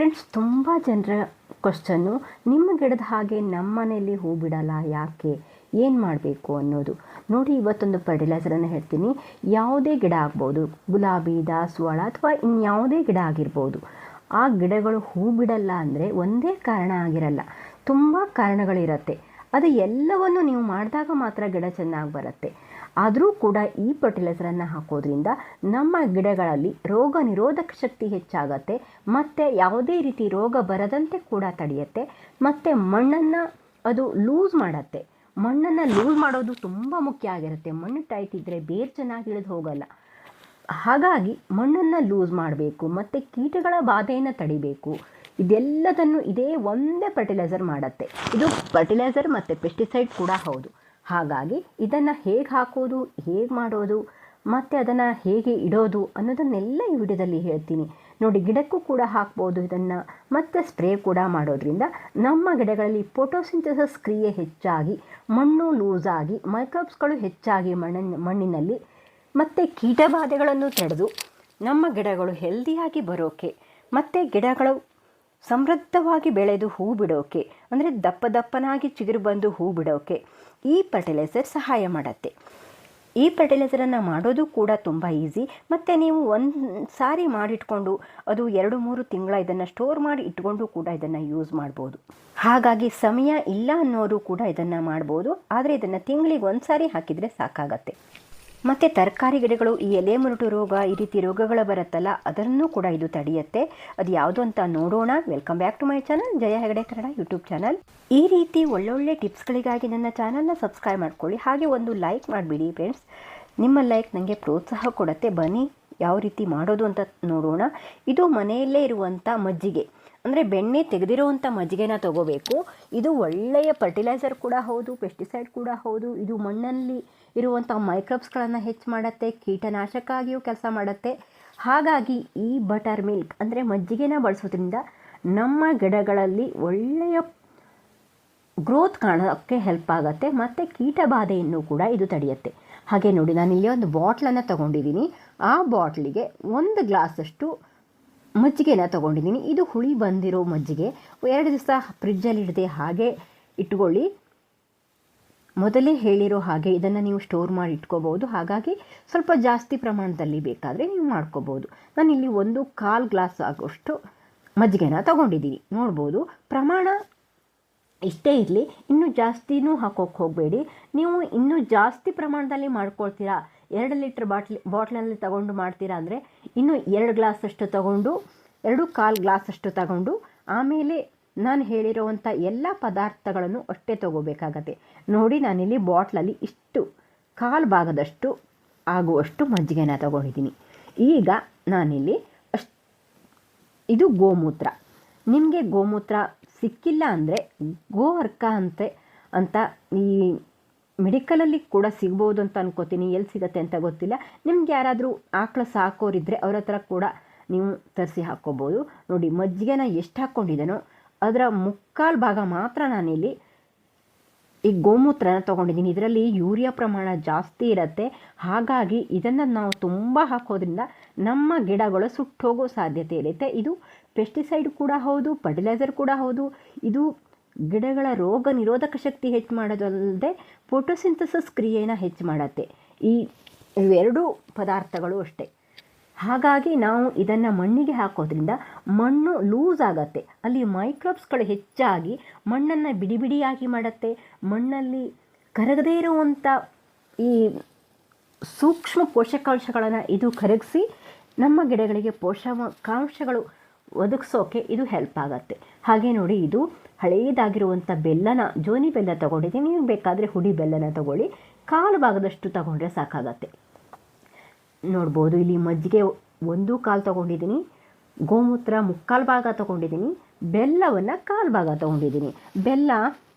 Friends, ತುಂಬ ಜನರ question, ನಿಮ್ಮ ಗಿಡದ ಹಾಗೆ ನಮ್ಮ ಮನೆಯಲ್ಲಿ ಹೂ ಬಿಡಲ್ಲ ಯಾಕೆ, ಏನು ಮಾಡಬೇಕು ಅನ್ನೋದು. ನೋಡಿ, ಇವತ್ತೊಂದು ಫರ್ಟಿಲೈಸರನ್ನು ಹೇಳ್ತೀನಿ. ಯಾವುದೇ ಗಿಡ ಆಗ್ಬೋದು, ಗುಲಾಬಿ, ದಾಸವಾಳ ಅಥವಾ ಇನ್ಯಾವುದೇ ಗಿಡ ಆಗಿರ್ಬೋದು. ಆ ಗಿಡಗಳು ಹೂ ಬಿಡಲ್ಲ ಅಂದರೆ ಒಂದೇ ಕಾರಣ ಆಗಿರಲ್ಲ, ತುಂಬ ಕಾರಣಗಳಿರುತ್ತೆ. ಅದು ಎಲ್ಲವನ್ನು ನೀವು ಮಾಡಿದಾಗ ಮಾತ್ರ ಗಿಡ ಚೆನ್ನಾಗಿ ಬರುತ್ತೆ. ಆದರೂ ಕೂಡ ಈ ಫರ್ಟಿಲೈಸರನ್ನು ಹಾಕೋದ್ರಿಂದ ನಮ್ಮ ಗಿಡಗಳಲ್ಲಿ ರೋಗ ನಿರೋಧಕ ಶಕ್ತಿ ಹೆಚ್ಚಾಗತ್ತೆ, ಮತ್ತು ಯಾವುದೇ ರೀತಿ ರೋಗ ಬರದಂತೆ ಕೂಡ ತಡೆಯುತ್ತೆ, ಮತ್ತು ಮಣ್ಣನ್ನು ಅದು ಲೂಸ್ ಮಾಡುತ್ತೆ. ಮಣ್ಣನ್ನು ಲೂಸ್ ಮಾಡೋದು ತುಂಬ ಮುಖ್ಯ ಆಗಿರುತ್ತೆ. ಮಣ್ಣು ಟೈಟ್ ಇದ್ದರೆ ಬೇರು ಚೆನ್ನಾಗಿ ಇಳಿದು ಹೋಗಲ್ಲ. ಹಾಗಾಗಿ ಮಣ್ಣನ್ನು ಲೂಸ್ ಮಾಡಬೇಕು ಮತ್ತು ಕೀಟಗಳ ಬಾಧೆಯನ್ನು ತಡಿಬೇಕು. ಇದೆಲ್ಲದನ್ನು ಇದೇ ಒಂದೇ ಫರ್ಟಿಲೈಸರ್ ಮಾಡುತ್ತೆ. ಇದು ಫರ್ಟಿಲೈಸರ್ ಮತ್ತು ಪೆಸ್ಟಿಸೈಡ್ ಕೂಡ ಹೌದು. ಹಾಗಾಗಿ ಇದನ್ನು ಹೇಗೆ ಹಾಕೋದು, ಹೇಗೆ ಮಾಡೋದು ಮತ್ತು ಅದನ್ನು ಹೇಗೆ ಇಡೋದು ಅನ್ನೋದನ್ನೆಲ್ಲ ಈ ವಿಡಿಯೋದಲ್ಲಿ ಹೇಳ್ತೀನಿ. ನೋಡಿ, ಗಿಡಕ್ಕೂ ಕೂಡ ಹಾಕ್ಬೋದು ಇದನ್ನು, ಮತ್ತು ಸ್ಪ್ರೇ ಕೂಡ ಮಾಡೋದ್ರಿಂದ ನಮ್ಮ ಗಿಡಗಳಲ್ಲಿ ಫೋಟೋಸಿಂಥಸಿಸ್ ಕ್ರಿಯೆ ಹೆಚ್ಚಾಗಿ, ಮಣ್ಣು ಲೂಸಾಗಿ, ಮೈಕ್ರೋಬ್ಸ್ಗಳು ಹೆಚ್ಚಾಗಿ ಮಣ್ಣಿನಲ್ಲಿ ಮತ್ತು ಕೀಟಬಾಧೆಗಳನ್ನು ತಡೆದು ನಮ್ಮ ಗಿಡಗಳು ಹೆಲ್ದಿಯಾಗಿ ಬರೋಕೆ ಮತ್ತು ಗಿಡಗಳು ಸಮೃದ್ಧವಾಗಿ ಬೆಳೆದು ಹೂ ಬಿಡೋಕೆ, ಅಂದರೆ ದಪ್ಪನಾಗಿ ಚಿಗುರು ಬಂದು ಹೂ ಬಿಡೋಕೆ ಈ ಫರ್ಟಿಲೈಸರ್ ಸಹಾಯ ಮಾಡುತ್ತೆ. ಈ ಫರ್ಟಿಲೈಸರನ್ನು ಮಾಡೋದು ಕೂಡ ತುಂಬ ಈಸಿ, ಮತ್ತು ನೀವು ಒಂದು ಸಾರಿ ಮಾಡಿಟ್ಕೊಂಡು ಅದು 2-3 ತಿಂಗಳ ಇದನ್ನು ಸ್ಟೋರ್ ಮಾಡಿ ಇಟ್ಕೊಂಡು ಕೂಡ ಇದನ್ನು ಯೂಸ್ ಮಾಡ್ಬೋದು. ಹಾಗಾಗಿ ಸಮಯ ಇಲ್ಲ ಅನ್ನೋರು ಕೂಡ ಇದನ್ನು ಮಾಡ್ಬೋದು, ಆದರೆ ಇದನ್ನು ತಿಂಗಳಿಗೆ ಒಂದು ಸಾರಿ ಹಾಕಿದರೆ ಸಾಕಾಗತ್ತೆ. ಮತ್ತು ತರಕಾರಿ ಗಿಡಗಳು ಈ ಎಲೆ ಮುರುಟು ರೋಗ, ಈ ರೀತಿ ರೋಗಗಳು ಬರುತ್ತಲ್ಲ, ಅದನ್ನು ಕೂಡ ಇದು ತಡೆಯುತ್ತೆ. ಅದು ಯಾವುದು ಅಂತ ನೋಡೋಣ. Welcome back to my channel, Jaya Hegde Kannada YouTube channel. ಈ ರೀತಿ ಒಳ್ಳೊಳ್ಳೆ ಟಿಪ್ಸ್ಗಳಿಗಾಗಿ ನನ್ನ ಚಾನಲ್ನ ಸಬ್ಸ್ಕ್ರೈಬ್ ಮಾಡ್ಕೊಳ್ಳಿ. ಹಾಗೆ ಒಂದು ಲೈಕ್ ಮಾಡಿಬಿಡಿ ಫ್ರೆಂಡ್ಸ್. ನಿಮ್ಮ ಲೈಕ್ ನನಗೆ ಪ್ರೋತ್ಸಾಹ ಕೊಡುತ್ತೆ. ಬನ್ನಿ ಯಾವ ರೀತಿ ಮಾಡೋದು ಅಂತ ನೋಡೋಣ. ಇದು ಮನೆಯಲ್ಲೇ ಇರುವಂಥ ಮಜ್ಜಿಗೆ, ಅಂದರೆ ಬೆಣ್ಣೆ ತೆಗೆದಿರುವಂಥ ಮಜ್ಜಿಗೆನ ತಗೋಬೇಕು. ಇದು ಒಳ್ಳೆಯ ಫರ್ಟಿಲೈಸರ್ ಕೂಡ ಹೌದು, ಪೆಸ್ಟಿಸೈಡ್ ಕೂಡ ಹೌದು. ಇದು ಮಣ್ಣಲ್ಲಿ ಇರುವಂಥ ಮೈಕ್ರೋಬ್ಸ್ಗಳನ್ನು ಹೆಚ್ಚು ಮಾಡುತ್ತೆ, ಕೀಟನಾಶಕ ಆಗಿಯೂ ಕೆಲಸ ಮಾಡುತ್ತೆ. ಹಾಗಾಗಿ ಈ ಬಟರ್ ಮಿಲ್ಕ್ ಅಂದರೆ ಮಜ್ಜಿಗೆನ ಬಳಸೋದ್ರಿಂದ ನಮ್ಮ ಗಿಡಗಳಲ್ಲಿ ಒಳ್ಳೆಯ ಗ್ರೋತ್ ಕಾಣೋಕ್ಕೆ ಹೆಲ್ಪ್ ಆಗುತ್ತೆ, ಮತ್ತು ಕೀಟಬಾಧೆಯನ್ನು ಕೂಡ ಇದು ತಡೆಯುತ್ತೆ. ಹಾಗೆ ನೋಡಿ, ನಾನಿಲ್ಲಿ ಒಂದು ಬಾಟ್ಲನ್ನು ತೊಗೊಂಡಿದ್ದೀನಿ. ಆ ಬಾಟ್ಲಿಗೆ 1 ಗ್ಲಾಸಷ್ಟು ಮಜ್ಜಿಗೆನ ತೊಗೊಂಡಿದ್ದೀನಿ. ಇದು ಹುಳಿ ಬಂದಿರೋ ಮಜ್ಜಿಗೆ. 2 ದಿವಸ ಫ್ರಿಜ್ಜಲ್ಲಿ ಇಡದೆ ಹಾಗೆ ಇಟ್ಕೊಳ್ಳಿ. ಮೊದಲೇ ಹೇಳಿರೋ ಹಾಗೆ ಇದನ್ನು ನೀವು ಸ್ಟೋರ್ ಮಾಡಿ ಇಟ್ಕೋಬೋದು. ಹಾಗಾಗಿ ಸ್ವಲ್ಪ ಜಾಸ್ತಿ ಪ್ರಮಾಣದಲ್ಲಿ ಬೇಕಾದರೆ ನೀವು ಮಾಡ್ಕೋಬೋದು. ನಾನಿಲ್ಲಿ 1/4 ಗ್ಲಾಸ್ ಆಗೋಷ್ಟು ಮಜ್ಜಿಗೆನ ತೊಗೊಂಡಿದ್ದೀನಿ. ನೋಡ್ಬೋದು, ಪ್ರಮಾಣ ಇಷ್ಟೇ ಇರಲಿ, ಇನ್ನೂ ಜಾಸ್ತಿನೂ ಹಾಕೋಕ್ಕೆ ಹೋಗಬೇಡಿ. ನೀವು ಇನ್ನೂ ಜಾಸ್ತಿ ಪ್ರಮಾಣದಲ್ಲಿ ಮಾಡ್ಕೊಳ್ತೀರಾ, 2 ಲೀಟ್ರ್ ಬಾಟ್ಲಲ್ಲಿ ತಗೊಂಡು ಮಾಡ್ತೀರಾ ಅಂದರೆ ಇನ್ನೂ 2 ಗ್ಲಾಸಷ್ಟು ತಗೊಂಡು, 2/4 ಗ್ಲಾಸಷ್ಟು ತಗೊಂಡು, ಆಮೇಲೆ ನಾನು ಹೇಳಿರೋವಂಥ ಎಲ್ಲ ಪದಾರ್ಥಗಳನ್ನು ಅಷ್ಟೇ ತೊಗೋಬೇಕಾಗತ್ತೆ. ನೋಡಿ, ನಾನಿಲ್ಲಿ ಬಾಟ್ಲಲ್ಲಿ ಇಷ್ಟು 1/4 ಭಾಗದಷ್ಟು ಆಗುವಷ್ಟು ಮಜ್ಜಿಗೆನ ತೊಗೊಂಡಿದ್ದೀನಿ. ಈಗ ನಾನಿಲ್ಲಿ ಇದು ಗೋಮೂತ್ರ. ನಿಮಗೆ ಗೋಮೂತ್ರ ಸಿಕ್ಕಿಲ್ಲ ಅಂದರೆ ಗೋಅರ್ಕ ಅಂತ ಈ ಮೆಡಿಕಲಲ್ಲಿ ಕೂಡ ಸಿಗ್ಬೋದು ಅಂತ ಅನ್ಕೋತೀನಿ. ಎಲ್ಲಿ ಸಿಗುತ್ತೆ ಅಂತ ಗೊತ್ತಿಲ್ಲ. ನಿಮ್ಗೆ ಯಾರಾದರೂ ಆಕಳ ಸಾಕೋರಿದ್ದರೆ ಅವ್ರ ಹತ್ರ ಕೂಡ ನೀವು ತರಿಸಿ ಹಾಕ್ಕೋಬೋದು. ನೋಡಿ, ಮಜ್ಜಿಗೆನ ಎಷ್ಟು ಹಾಕ್ಕೊಂಡಿದ್ದಾನೋ ಅದರ 3/4 ಭಾಗ ಮಾತ್ರ ನಾನಿಲ್ಲಿ ಈ ಗೋಮೂತ್ರನ ತೊಗೊಂಡಿದ್ದೀನಿ. ಇದರಲ್ಲಿ ಯೂರಿಯಾ ಪ್ರಮಾಣ ಜಾಸ್ತಿ ಇರುತ್ತೆ. ಹಾಗಾಗಿ ಇದನ್ನು ನಾವು ತುಂಬ ಹಾಕೋದ್ರಿಂದ ನಮ್ಮ ಗಿಡಗಳು ಸುಟ್ಟೋಗೋ ಸಾಧ್ಯತೆ ಇರುತ್ತೆ. ಇದು ಪೆಸ್ಟಿಸೈಡ್ ಕೂಡ ಹೌದು, ಫರ್ಟಿಲೈಸರ್ ಕೂಡ ಹೌದು. ಇದು ಗಿಡಗಳ ರೋಗ ನಿರೋಧಕ ಶಕ್ತಿ ಹೆಚ್ಚು ಮಾಡೋದಲ್ಲದೆ ಫೋಟೋಸಿಂಥಸಿಸ್ ಕ್ರಿಯೆನ ಹೆಚ್ಚು ಮಾಡುತ್ತೆ. ಈ 2 ಪದಾರ್ಥಗಳು ಅಷ್ಟೇ. ಹಾಗಾಗಿ ನಾವು ಇದನ್ನು ಮಣ್ಣಿಗೆ ಹಾಕೋದ್ರಿಂದ ಮಣ್ಣು ಲೂಸ್ ಆಗುತ್ತೆ. ಅಲ್ಲಿ ಮೈಕ್ರೋಬ್ಸ್ಗಳು ಹೆಚ್ಚಾಗಿ ಮಣ್ಣನ್ನು ಬಿಡಿಯಾಗಿ ಮಾಡುತ್ತೆ. ಮಣ್ಣಲ್ಲಿ ಕರಗದೇ ಇರುವಂಥ ಈ ಸೂಕ್ಷ್ಮ ಪೋಷಕಾಂಶಗಳನ್ನು ಇದು ಕರಗಿಸಿ ನಮ್ಮ ಗಿಡಗಳಿಗೆ ಪೋಷಕಾಂಶಗಳು ಒದಗಿಸೋಕೆ ಇದು ಹೆಲ್ಪ್ ಆಗುತ್ತೆ. ಹಾಗೆ ನೋಡಿ, ಇದು ಹಳೆಯದಾಗಿರುವಂಥ ಬೆಲ್ಲನ, ಜೋನಿ ಬೆಲ್ಲ ತೊಗೊಂಡಿದ್ದೀನಿ. ನೀವು ಬೇಕಾದರೆ ಹುಡಿ ಬೆಲ್ಲನ ತೊಗೊಳ್ಳಿ. 1/4 ಭಾಗದಷ್ಟು ತೊಗೊಂಡ್ರೆ ಸಾಕಾಗತ್ತೆ. ನೋಡ್ಬೋದು, ಇಲ್ಲಿ ಮಜ್ಜಿಗೆ 1/4 ತೊಗೊಂಡಿದ್ದೀನಿ, ಗೋಮೂತ್ರ 3/4 ಭಾಗ ತೊಗೊಂಡಿದ್ದೀನಿ, ಬೆಲ್ಲವನ್ನು 1/4 ಭಾಗ ತೊಗೊಂಡಿದ್ದೀನಿ. ಬೆಲ್ಲ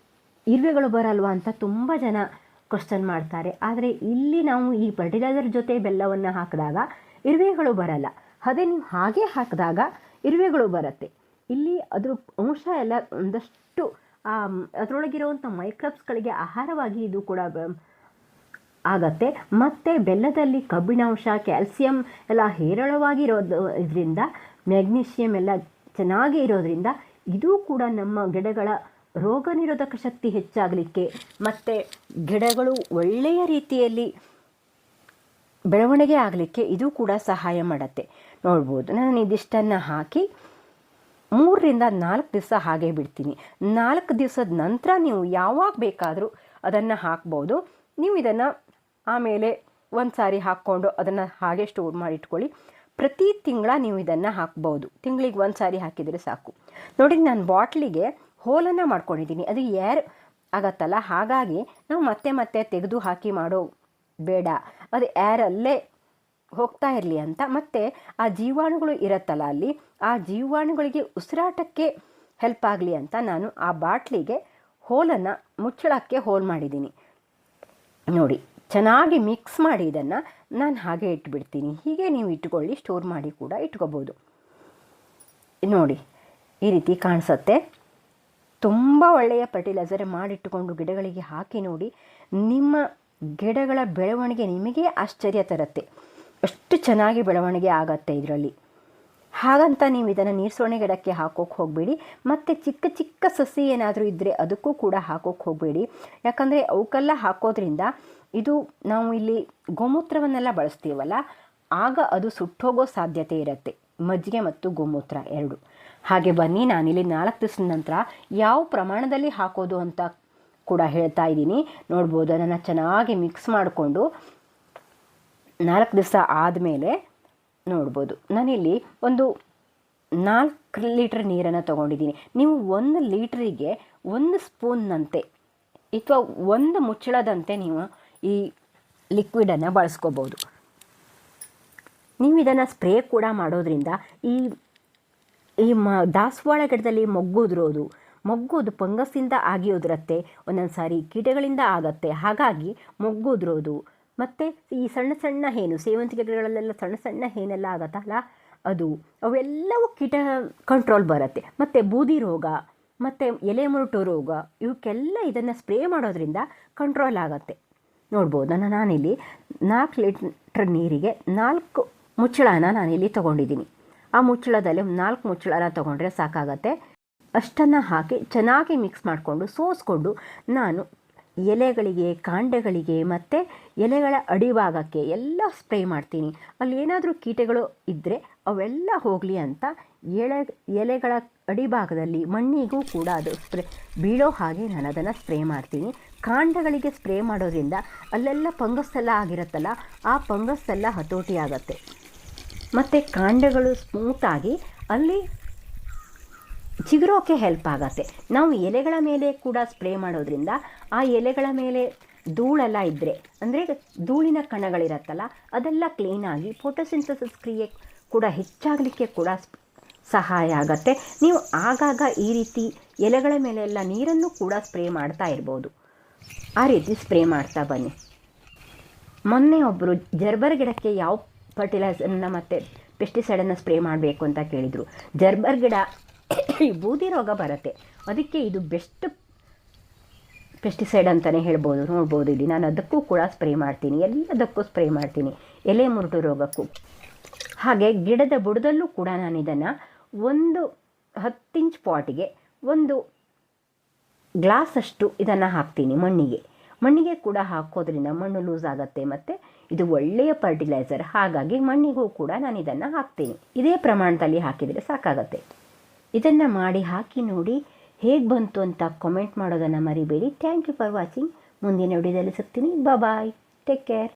ಇರುವೆಗಳು ಬರಲ್ವಾ ಅಂತ ತುಂಬ ಜನ ಕ್ವಶನ್ ಮಾಡ್ತಾರೆ. ಆದರೆ ಇಲ್ಲಿ ನಾವು ಈ ಫರ್ಟಿಲೈಸರ್ ಜೊತೆ ಬೆಲ್ಲವನ್ನು ಹಾಕಿದಾಗ ಇರುವೆಗಳು ಬರಲ್ಲ. ಅದೇ ನೀವು ಹಾಗೆ ಹಾಕಿದಾಗ ಇರುವೆಗಳು ಬರುತ್ತೆ. ಇಲ್ಲಿ ಅದ್ರ ಅಂಶ ಎಲ್ಲ ಒಂದಷ್ಟು ಅದರೊಳಗಿರುವಂಥ ಮೈಕ್ರೋಬ್ಸ್ಗಳಿಗೆ ಆಹಾರವಾಗಿ ಇದು ಕೂಡ ಆಗತ್ತೆ. ಮತ್ತು ಬೆಲ್ಲದಲ್ಲಿ ಕಬ್ಬಿಣಾಂಶ, ಕ್ಯಾಲ್ಸಿಯಂ ಎಲ್ಲ ಹೇರಳವಾಗಿರೋದು ಇದರಿಂದ ಮ್ಯಾಗ್ನೀಷಿಯಮ್ ಎಲ್ಲ ಚೆನ್ನಾಗಿ ಇರೋದ್ರಿಂದ ಇದೂ ಕೂಡ ನಮ್ಮ ಗಿಡಗಳ ರೋಗ ನಿರೋಧಕ ಶಕ್ತಿ ಹೆಚ್ಚಾಗಲಿಕ್ಕೆ ಮತ್ತು ಗಿಡಗಳು ಒಳ್ಳೆಯ ರೀತಿಯಲ್ಲಿ ಬೆಳವಣಿಗೆ ಆಗಲಿಕ್ಕೆ ಇದು ಕೂಡ ಸಹಾಯ ಮಾಡುತ್ತೆ. ನೋಡ್ಬೋದು, ನಾನು ಇದಿಷ್ಟನ್ನು ಹಾಕಿ 3ರಿಂದ 4 ದಿವಸ ಹಾಗೆ ಬಿಡ್ತೀನಿ. 4 ದಿವಸದ ನಂತರ ನೀವು ಯಾವಾಗ ಬೇಕಾದರೂ ಅದನ್ನು ಹಾಕ್ಬೋದು. ನೀವು ಇದನ್ನು ಆಮೇಲೆ ಒಂದು ಸಾರಿ ಹಾಕ್ಕೊಂಡು ಅದನ್ನು ಹಾಗೆ ಸ್ಟೋರ್ ಮಾಡಿ ಇಟ್ಕೊಳ್ಳಿ. ಪ್ರತಿ ತಿಂಗಳ ನೀವು ಇದನ್ನು ಹಾಕ್ಬೋದು. ತಿಂಗಳಿಗೆ ಒಂದು ಸಾರಿ ಹಾಕಿದರೆ ಸಾಕು. ನೋಡಿ, ನಾನು ಬಾಟ್ಲಿಗೆ ಹೋಲನ್ನು ಮಾಡ್ಕೊಂಡಿದ್ದೀನಿ. ಅದು ಏರ್ ಆಗತ್ತಲ್ಲ, ಹಾಗಾಗಿ ನಾವು ಮತ್ತೆ ಮತ್ತೆ ತೆಗೆದು ಹಾಕಿ ಮಾಡೋ ಬೇಡ, ಅದು ಏರಲ್ಲೇ ಹೋಗ್ತಾ ಇರಲಿ ಅಂತ. ಮತ್ತು ಆ ಜೀವಾಣುಗಳು ಇರುತ್ತಲ್ಲ ಅಲ್ಲಿ, ಆ ಜೀವಾಣುಗಳಿಗೆ ಉಸಿರಾಟಕ್ಕೆ ಹೆಲ್ಪ್ ಆಗಲಿ ಅಂತ ನಾನು ಆ ಬಾಟ್ಲಿಗೆ ಹೋಲನ್ನು, ಮುಚ್ಚಳಕ್ಕೆ ಹೋಲ್ ಮಾಡಿದ್ದೀನಿ. ನೋಡಿ, ಚೆನ್ನಾಗಿ ಮಿಕ್ಸ್ ಮಾಡಿ ಇದನ್ನು ನಾನು ಹಾಗೆ ಇಟ್ಬಿಡ್ತೀನಿ. ಹೀಗೆ ನೀವು ಇಟ್ಕೊಳ್ಳಿ, ಸ್ಟೋರ್ ಮಾಡಿ ಕೂಡ ಇಟ್ಕೋಬೋದು. ನೋಡಿ, ಈ ರೀತಿ ಕಾಣಿಸುತ್ತೆ. ತುಂಬ ಒಳ್ಳೆಯ ಫರ್ಟಿಲೈಸರ್ ಮಾಡಿಟ್ಟುಕೊಂಡು ಗಿಡಗಳಿಗೆ ಹಾಕಿ ನೋಡಿ, ನಿಮ್ಮ ಗಿಡಗಳ ಬೆಳವಣಿಗೆ ನಿಮಗೆ ಆಶ್ಚರ್ಯ ತರುತ್ತೆ. ಅಷ್ಟು ಚೆನ್ನಾಗಿ ಬೆಳವಣಿಗೆ ಆಗತ್ತೆ ಇದರಲ್ಲಿ. ಹಾಗಂತ ನೀವು ಇದನ್ನು ನೀರ್ಸೋಣೆ ಗಿಡಕ್ಕೆ ಹಾಕೋಕ್ಕೆ ಹೋಗಬೇಡಿ. ಮತ್ತು ಚಿಕ್ಕ ಚಿಕ್ಕ ಸಸಿ ಏನಾದರೂ ಇದ್ದರೆ ಅದಕ್ಕೂ ಕೂಡ ಹಾಕೋಕ್ಕೆ ಹೋಗಬೇಡಿ. ಯಾಕಂದರೆ ಅವಕ್ಕೆಲ್ಲ ಹಾಕೋದ್ರಿಂದ ಇದು ನಾವು ಇಲ್ಲಿ ಗೋಮೂತ್ರವನ್ನೆಲ್ಲ ಬಳಸ್ತೀವಲ್ಲ, ಆಗ ಅದು ಸುಟ್ಟೋಗೋ ಸಾಧ್ಯತೆ ಇರುತ್ತೆ. ಮಜ್ಜಿಗೆ ಮತ್ತು ಗೋಮೂತ್ರ 2. ಹಾಗೆ ಬನ್ನಿ, ನಾನಿಲ್ಲಿ 4 ದಿವಸದ ನಂತರ ಯಾವ ಪ್ರಮಾಣದಲ್ಲಿ ಹಾಕೋದು ಅಂತ ಕೂಡ ಹೇಳ್ತಾ ಇದ್ದೀನಿ. ನೋಡ್ಬೋದು, ಅದನ್ನು ಚೆನ್ನಾಗಿ ಮಿಕ್ಸ್ ಮಾಡಿಕೊಂಡು 4 ದಿವಸ ಆದಮೇಲೆ ನೋಡ್ಬೋದು, ನಾನಿಲ್ಲಿ ಒಂದು 4 ಲೀಟ್ರ್ ನೀರನ್ನು ತೊಗೊಂಡಿದ್ದೀನಿ. ನೀವು 1 ಲೀಟ್ರಿಗೆ 1 ಸ್ಪೂನ್ನಂತೆ ಅಥವಾ 1 ಮುಚ್ಚಳದಂತೆ ನೀವು ಈ ಲಿಕ್ವಿಡನ್ನು ಬಳಸ್ಕೋಬೋದು. ನೀವು ಇದನ್ನು ಸ್ಪ್ರೇ ಕೂಡ ಮಾಡೋದ್ರಿಂದ ಈ ದಾಸವಾಳ ಗಿಡದಲ್ಲಿ ಮೊಗ್ಗುದು ಫಂಗಸ್ಸಿಂದ ಆಗಿರೋದಿರುತ್ತೆ. ಒಂದೊಂದು ಸಾರಿ ಕೀಟಗಳಿಂದ ಆಗತ್ತೆ. ಹಾಗಾಗಿ ಮೊಗ್ಗುದ್ರೋದು ಮತ್ತು ಈ ಸಣ್ಣ ಸಣ್ಣ ಸೇವಂತಿಗೆ ಗಿಡಗಳಲ್ಲೆಲ್ಲ ಸಣ್ಣ ಸಣ್ಣ ಏನೆಲ್ಲ ಆಗತ್ತಲ್ಲ, ಅವೆಲ್ಲವೂ ಕೀಟ ಕಂಟ್ರೋಲ್ ಬರುತ್ತೆ. ಮತ್ತು ಬೂದಿ ರೋಗ ಮತ್ತು ಎಲೆ ಮುರುಟು ರೋಗ, ಇವಕ್ಕೆಲ್ಲ ಇದನ್ನು ಸ್ಪ್ರೇ ಮಾಡೋದ್ರಿಂದ ಕಂಟ್ರೋಲ್ ಆಗುತ್ತೆ. ನೋಡ್ಬೋದು, ನಾನಿಲ್ಲಿ 4 ಲೀಟ್ರ್ ನೀರಿಗೆ 4 ಮುಚ್ಚಳನ ನಾನಿಲ್ಲಿ ತೊಗೊಂಡಿದ್ದೀನಿ. ಆ ಮುಚ್ಚಳದಲ್ಲಿ 4 ಮುಚ್ಚಳನ ತೊಗೊಂಡ್ರೆ ಸಾಕಾಗತ್ತೆ. ಅಷ್ಟನ್ನು ಹಾಕಿ ಚೆನ್ನಾಗಿ ಮಿಕ್ಸ್ ಮಾಡಿಕೊಂಡು ಸೋಸ್ಕೊಂಡು ನಾನು ಎಲೆಗಳಿಗೆ, ಕಾಂಡಗಳಿಗೆ ಮತ್ತು ಎಲೆಗಳ ಅಡಿಭಾಗಕ್ಕೆ ಎಲ್ಲ ಸ್ಪ್ರೇ ಮಾಡ್ತೀನಿ. ಅಲ್ಲಿ ಏನಾದರೂ ಕೀಟಗಳು ಇದ್ದರೆ ಅವೆಲ್ಲ ಹೋಗಲಿ ಅಂತ ಎಲೆಗಳ ಅಡಿಭಾಗದಲ್ಲಿ ಮಣ್ಣಿಗೂ ಕೂಡ ಅದು ಬೀಳೋ ಹಾಗೆ ನಾನು ಅದನ್ನು ಸ್ಪ್ರೇ ಮಾಡ್ತೀನಿ. ಕಾಂಡಗಳಿಗೆ ಸ್ಪ್ರೇ ಮಾಡೋದ್ರಿಂದ ಅಲ್ಲೆಲ್ಲ ಫಂಗಸ್ ಎಲ್ಲ ಆಗಿರುತ್ತಲ್ಲ, ಆ ಫಂಗಸ್ ಎಲ್ಲ ಹತೋಟಿ ಆಗುತ್ತೆ. ಮತ್ತು ಕಾಂಡಗಳು ಸ್ಮೂತಾಗಿ ಅಲ್ಲಿ ಚಿಗುರೋಕೆ ಹೆಲ್ಪ್ ಆಗುತ್ತೆ. ನಾವು ಎಲೆಗಳ ಮೇಲೆ ಕೂಡ ಸ್ಪ್ರೇ ಮಾಡೋದ್ರಿಂದ ಆ ಎಲೆಗಳ ಮೇಲೆ ಧೂಳೆಲ್ಲ ಇದ್ದರೆ, ಅಂದರೆ ಧೂಳಿನ ಕಣಗಳಿರುತ್ತಲ್ಲ, ಅದೆಲ್ಲ ಕ್ಲೀನಾಗಿ ಫೋಟೋಸಿಂಥಸಿಸ್ ಕ್ರಿಯೆ ಕೂಡ ಹೆಚ್ಚಾಗಲಿಕ್ಕೆ ಕೂಡ ಸಹಾಯ ಆಗುತ್ತೆ. ನೀವು ಆಗಾಗ ಈ ರೀತಿ ಎಲೆಗಳ ಮೇಲೆಲ್ಲ ನೀರನ್ನು ಕೂಡ ಸ್ಪ್ರೇ ಮಾಡ್ತಾ ಇರ್ಬೋದು. ಆ ರೀತಿ ಸ್ಪ್ರೇ ಮಾಡ್ತಾ ಬನ್ನಿ. ಮೊನ್ನೆ ಒಬ್ಬರು ಜರ್ಬರ್ ಗಿಡಕ್ಕೆ ಯಾವ ಫರ್ಟಿಲೈಸರ್ನ ಮತ್ತು ಪೆಸ್ಟಿಸೈಡನ್ನು ಸ್ಪ್ರೇ ಮಾಡಬೇಕು ಅಂತ ಕೇಳಿದರು. ಜರ್ಬರ್ ಗಿಡ ಬೂದಿ ರೋಗ ಬರುತ್ತೆ, ಅದಕ್ಕೆ ಇದು ಬೆಸ್ಟ್ ಪೆಸ್ಟಿಸೈಡ್ ಅಂತಲೇ ಹೇಳ್ಬೋದು. ನೋಡ್ಬೋದು, ಇಲ್ಲಿ ನಾನು ಅದಕ್ಕೂ ಕೂಡ ಸ್ಪ್ರೇ ಮಾಡ್ತೀನಿ, ಎಲ್ಲದಕ್ಕೂ ಸ್ಪ್ರೇ ಮಾಡ್ತೀನಿ, ಎಲೆ ಮುರುಟು ರೋಗಕ್ಕೂ. ಹಾಗೆ ಗಿಡದ ಬುಡದಲ್ಲೂ ಕೂಡ ನಾನು ಇದನ್ನು ಒಂದು 10 ಇಂಚ್ ಪಾಟಿಗೆ 1 ಗ್ಲಾಸಷ್ಟು ಇದನ್ನು ಹಾಕ್ತೀನಿ. ಮಣ್ಣಿಗೆ ಕೂಡ ಹಾಕೋದ್ರಿಂದ ಮಣ್ಣು ಲೂಸ್ ಆಗುತ್ತೆ ಮತ್ತು ಇದು ಒಳ್ಳೆಯ ಫರ್ಟಿಲೈಸರ್. ಹಾಗಾಗಿ ಮಣ್ಣಿಗೂ ಕೂಡ ನಾನು ಇದನ್ನು ಹಾಕ್ತೀನಿ. ಇದೇ ಪ್ರಮಾಣದಲ್ಲಿ ಹಾಕಿದರೆ ಸಾಕಾಗತ್ತೆ. ಇದನ್ನು ಮಾಡಿ ಹಾಕಿ ನೋಡಿ, ಹೇಗೆ ಬಂತು ಅಂತ ಕಾಮೆಂಟ್ ಮಾಡೋದನ್ನು ಮರಿಬೇಡಿ. Thank you for watching. ಮುಂದಿನ ವಿಡಿಯೋದಲ್ಲಿ ಸಿಗ್ತೀನಿ. Bye, take care.